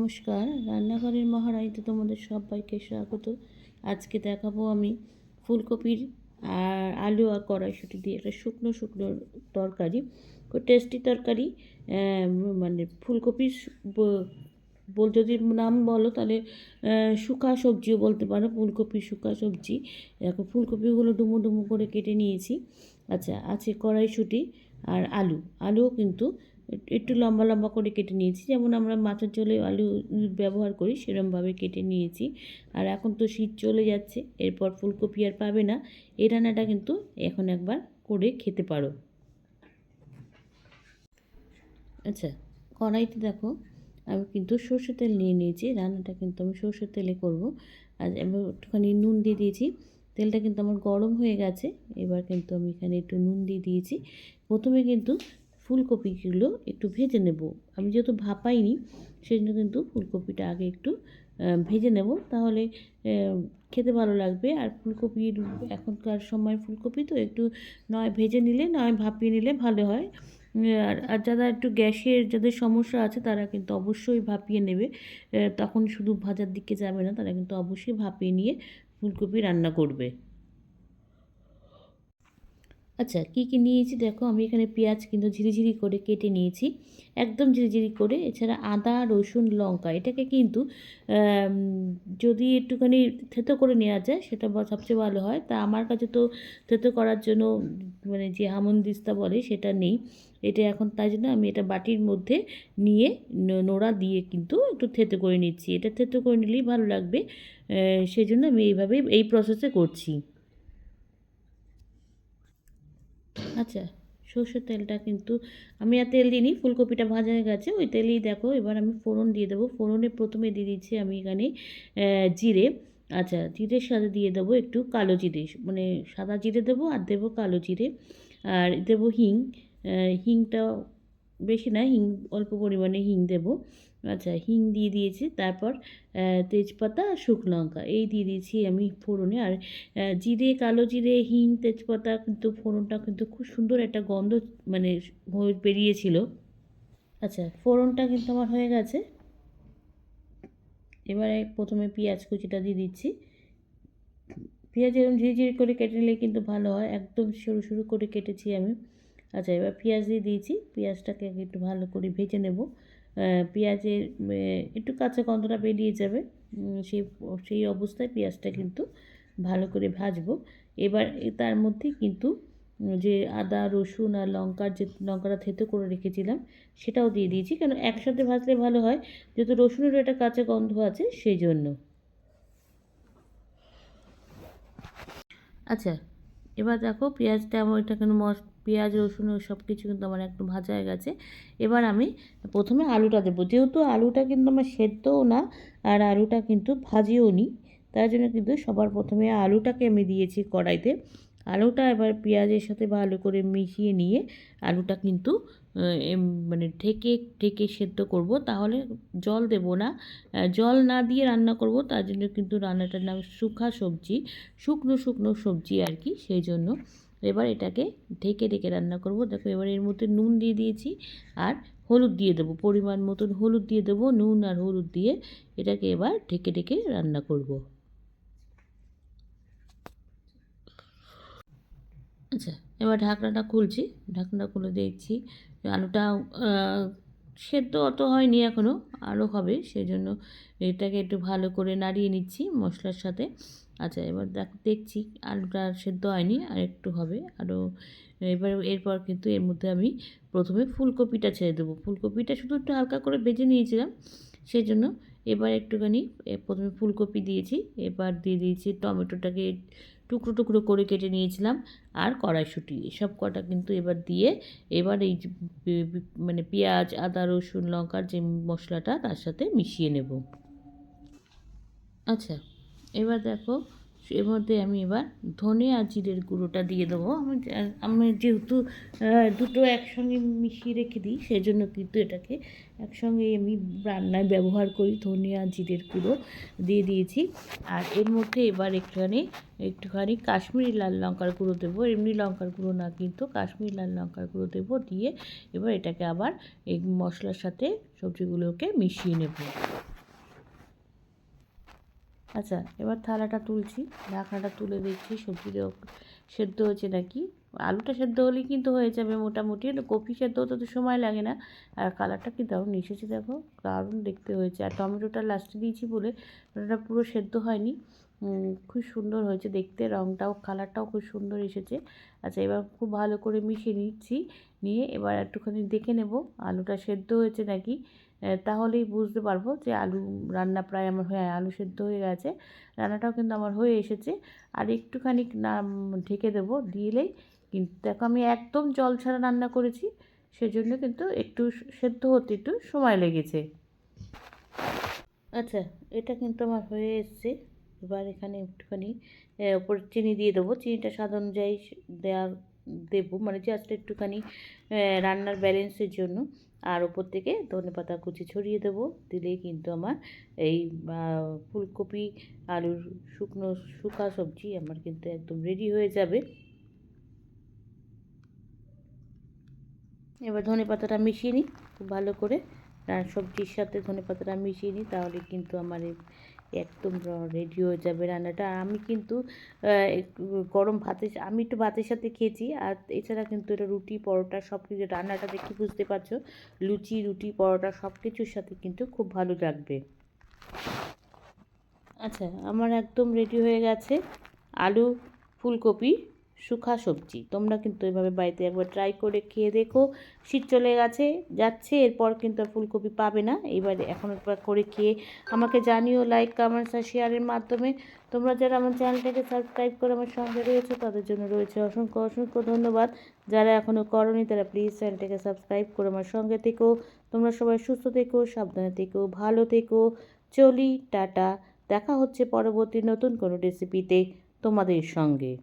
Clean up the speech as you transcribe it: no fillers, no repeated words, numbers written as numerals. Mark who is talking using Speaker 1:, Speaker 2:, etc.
Speaker 1: নমস্কার, রান্নাঘরের মহারানীতে তোমাদের সবাইকে স্বাগত। আজকে দেখাবো আমি ফুলকপির আর আলু আর কড়াইশুঁটি দিয়ে একটা শুকনো শুকনো তরকারি, খুব টেস্টি তরকারি। মানে ফুলকপির যদি নাম বলো তাহলে শুকা সবজিও বলতে পারো, ফুলকপির শুকা সবজি। এখন ফুলকপিগুলো ডুমো ডুমো করে কেটে নিয়েছি। আচ্ছা, আছে কড়াইশুঁটি আর আলুও কিন্তু একটু লম্বা লম্বা করে কেটে নিয়েছি, যেমন আমরা মাছের ঝোলে আলু ব্যবহার করি সেরকমভাবে কেটে নিয়েছি। আর এখন তো শীত চলে যাচ্ছে, এরপর ফুলকপি আর পাবে না। এই রান্নাটা কিন্তু এখন একবার করে খেতে পারো। আচ্ছা, কড়াইতে দেখো আমি কিন্তু সর্ষের তেল নিয়ে নিয়েছি। রান্নাটা কিন্তু আমি সর্ষের তেলে করব। আর আমি একটুখানি নুন দিয়ে দিয়েছি। তেলটা কিন্তু আমার গরম হয়ে গেছে। এবার কিন্তু আমি এখানে একটু নুন দিয়ে দিয়েছি। প্রথমে কিন্তু ফুলকপিগুলো একটু ভেজে নেব। আমি যেহেতু ভাপাইনি, সেই জন্য কিন্তু ফুলকপিটা আগে একটু ভেজে নেব, তাহলে খেতে ভালো লাগবে। আর ফুলকপির এখনকার সময় ফুলকপি তো একটু নয় ভেজে নিলে নয় ভাপিয়ে নিলে ভালো হয়। আর যারা একটু গ্যাসের যাদের সমস্যা আছে তারা কিন্তু অবশ্যই ভাপিয়ে নেবে, তখন শুধু ভাজার দিকে যাবে না, তারা কিন্তু অবশ্যই ভাপিয়ে নিয়ে ফুলকপি রান্না করবে। আচ্ছা, কী কী নিয়েছি দেখো, আমি এখানে পেঁয়াজ কিন্তু ঝিরিঝিরি করে কেটে নিয়েছি, একদম ঝিরিঝিরি করে। এছাড়া আদা, রসুন, লঙ্কা, এটাকে কিন্তু যদি একটুখানি থেতো করে নেওয়া যায় সেটা সবচেয়ে ভালো হয়। তা আমার কাছে তো থেতো করার জন্য মানে যে হামনদিস্তা বলে সেটা নেই। এটা এখন তাই জন্য আমি এটা বাটির মধ্যে নিয়ে নোড়া দিয়ে কিন্তু একটু থেতো করে নিচ্ছি। এটা থেতো করে নিলেই ভালো লাগবে, সেই জন্য আমি এইভাবেই এই প্রসেসে করছি। আচ্ছা, সর্ষের তেলটা কিন্তু আমি আর তেল দিইনি, ফুলকপিটা ভাজা হয়ে গেছে ওই তেলেই। দেখো এবার আমি ফোড়ন দিয়ে দেবো। ফোড়নে প্রথমে দিয়ে দিচ্ছি আমি এখানে জিরে। আচ্ছা, জিরের সাথে দিয়ে দেবো একটু কালো জিরে, মানে সাদা জিরে দেবো আর দেবো কালো জিরে। আর দেবো হিং। হিংটা বেশি না, হিং অল্প পরিমাণে হিং দেবো। আচ্ছা, হিং দিয়ে দিয়েছি। তারপর তেজপাতা আর শুকনো লঙ্কা এই দিয়ে দিয়েছি আমি ফোড়নে। আর জিরে, কালো জিরে, হিং, তেজপাতা কিন্তু ফোড়নটা কিন্তু খুব সুন্দর একটা গন্ধ মানে বেরিয়েছিল। আচ্ছা, ফোড়নটা কিন্তু আমার হয়ে গেছে। এবারে প্রথমে পেঁয়াজ কুচিটা দিয়ে দিচ্ছি। পেঁয়াজ এরকম ঝিরিঝিরি করে কেটে নিলে কিন্তু ভালো হয়, একদম সরু সরু করে কেটেছি আমি। আচ্ছা, এবার পেঁয়াজ দিয়ে দিয়েছি। পেঁয়াজটাকে একটু ভালো করে ভেজে নেব। পেঁয়াজের একটু কাঁচা গন্ধটা বেরিয়ে যাবে, সেই সেই অবস্থায় পেঁয়াজটা কিন্তু ভালো করে ভাজবো। এবার তার মধ্যে কিন্তু যে আদা, রসুন আর লঙ্কাটা থেতো করে রেখেছিলাম সেটাও দিয়ে দিয়েছি, কেন একসাথে ভাজলে ভালো হয়, যেহেতু রসুনেরও একটা কাঁচা গন্ধ আছে সেই জন্য। আচ্ছা, এবার দেখো পেঁয়াজটা আমার এটা কেন পেঁয়াজ, রসুন সব কিছু কিন্তু আমার একটু ভাজা হয়ে গেছে। এবার আমি প্রথমে আলুটা দেবো, যেহেতু আলুটা কিন্তু আমার সেদ্ধও না আর আলুটা কিন্তু ভাজিও নি, তার জন্য কিন্তু সবার প্রথমে আলুটাকে আমি দিয়েছি কড়াইতে। আলুটা এবার পেঁয়াজের সাথে ভালো করে মিশিয়ে নিয়ে আলুটা কিন্তু মানে ঢেকে ঢেকে সেদ্ধ করব, তাহলে জল দেব না। জল না দিয়ে রান্না করব, তার জন্য কিন্তু রান্নাটার নাম শুকনো শুকনো সবজি আর কি, সেই জন্য। এবার এটাকে ঢেকে ঢেকে রান্না করব। দেখো এবার এর মধ্যে নুন দিয়ে দিয়েছি আর হলুদ দিয়ে দেবো, পরিমাণ মতন হলুদ দিয়ে দেবো। নুন আর হলুদ দিয়ে এটাকে এবার ঢেকে ঢেকে রান্না করব। আচ্ছা, এবার ঢাকনাটা খুলছি। ঢাকনাটা খুলে দেখছি আলুটা সেদ্ধ অত হয়নি এখনও, আরও হবে, সেই জন্য এটাকে একটু ভালো করে নাড়িয়ে নিচ্ছি মশলার সাথে। আচ্ছা, এবার দেখছি আলুটা সেদ্ধ হয়নি, আর একটু হবে আরও। এরপর কিন্তু এর মধ্যে আমি প্রথমে ফুলকপিটা ছেড়ে দেবো। ফুলকপিটা শুধু একটু হালকা করে ভেজে নিয়েছিলাম, সেই জন্য এবার একটুখানি প্রথমে ফুলকপি দিয়েছি। এবার দিয়ে দিয়েছি টমেটোটাকে টুকরো টুকরো করে কেটে নিয়েছিলাম, আর কড়াইশুঁটি, এসব কটা কিন্তু এবার দিয়ে এবার এই যে মানে পেঁয়াজ, আদা, রসুন, লঙ্কার যে মশলাটা তার সাথে মিশিয়ে নেব। আচ্ছা, এবার দেখো এর মধ্যে আমি এবার ধনে আর জিরের গুঁড়োটা দিয়ে দেবো। আমি যেহেতু দুটো একসঙ্গে মিশিয়ে রেখে দিই, সেই জন্য কিন্তু এটাকে একসঙ্গে আমি রান্নায় ব্যবহার করি। ধনে আর জিরের গুঁড়ো দিয়ে দিয়েছি। আর এর মধ্যে এবার একটুখানি কাশ্মীরি লাল লঙ্কার গুঁড়ো দেবো, এমনি লঙ্কার গুঁড়ো না কিন্তু কাশ্মীরি লাল লঙ্কার গুঁড়ো দেবো। দিয়ে এবার এটাকে আবার এই মশলার সাথে সবজিগুলোকে মিশিয়ে নেব। আচ্ছা, এবার থালাটা তুলছি, ঢাকনাটা তুলে দেখছি সবজিটাও সেদ্ধ হয়েছে নাকি। আলুটা সেদ্ধ হলেই কিন্তু হয়ে যাবে মোটামুটি, কপি সেদ্ধ হতে তো সময় লাগে না। আর কালারটা কি দারুণ এসেছে দেখো, দারুণ দেখতে হয়েছে। আর টমেটোটা লাস্টে দিয়েছি বলে ওটা পুরো সেদ্ধ হয়নি, খুব সুন্দর হয়েছে দেখতে, রঙটাও কালারটাও খুব সুন্দর এসেছে। আচ্ছা, এবার খুব ভালো করে মিশিয়ে নিচ্ছি, নিয়ে এবার একটুখানি দেখে নেব আলুটা সেদ্ধ হয়েছে নাকি। তাহলেই বুঝতে পারবো যে আলু রান্না প্রায় আমার হয়ে, আলু সেদ্ধ হয়ে গেছে, রান্নাটাও কিন্তু আমার হয়ে এসেছে। আর একটুখানি ঢেকে দেবো, দিলেই কিন্তু দেখো আমি একদম জল ছাড়া রান্না করেছি, সেজন্য কিন্তু একটু সেদ্ধ হতে একটু সময় লেগেছে। আচ্ছা, এটা কিন্তু আমার হয়ে এসছে। এবার এখানে একটুখানি ওপর চিনি দিয়ে দেবো, চিনিটা স্বাদ অনুযায়ী দেওয়া দেবো, মানে জাস্ট একটুখানি রান্নার ব্যালেন্সের জন্য। আর ওপর থেকে ধনেপাতা কুচি ছড়িয়ে দেবো, দিলেই কিন্তু আমার এই ফুলকপি আলুর শুকা সবজি আমার কিন্তু একদম রেডি হয়ে যাবে। এবার ধনেপাতাটা মিশিয়ে নিই খুব ভালো করে, সবজির সাথে ধনেপাতাটা মিশিয়ে নিই, তাহলে কিন্তু আমার একদম রেডি হয়ে যাবে রান্নাটা। আর আমি কিন্তু গরম ভাতের, আমি একটু ভাতের সাথে খেয়েছি, আর এছাড়া কিন্তু এটা রুটি পরোটা সব কিছু, রান্নাটা দেখে বুঝতে পারছো, লুচি রুটি পরোটা সব কিছুর সাথে কিন্তু খুব ভালো লাগবে। আচ্ছা, আমার একদম রেডি হয়ে গেছে আলু ফুলকপি শুকা সবজি। তোমরা কিন্তু এভাবে বাড়িতে একবার ট্রাই করে খেয়ে দেখো। শীত চলে যাচ্ছে, এরপর কিন্তু আর ফুলকপি পাবে না। এবার এখন একবার করে খেয়ে আমাকে জানিও লাইক কমেন্টস আর শেয়ারের মাধ্যমে। তোমরা যারা আমার চ্যানেলটাকে সাবস্ক্রাইব করে আমার সঙ্গে রয়েছে, তাদের জন্য রয়েছে অসংখ্য অসংখ্য ধন্যবাদ। যারা এখনও করোনি তারা প্লিজ চ্যানেলটাকে সাবস্ক্রাইব করে আমার সঙ্গে থেকো। তোমরা সবাই সুস্থ থেকো, সাবধানে থেকো, ভালো থেকো। চলি, টাটা। দেখা হচ্ছে পরবর্তী নতুন কোনো রেসিপিতে তোমাদের সঙ্গে।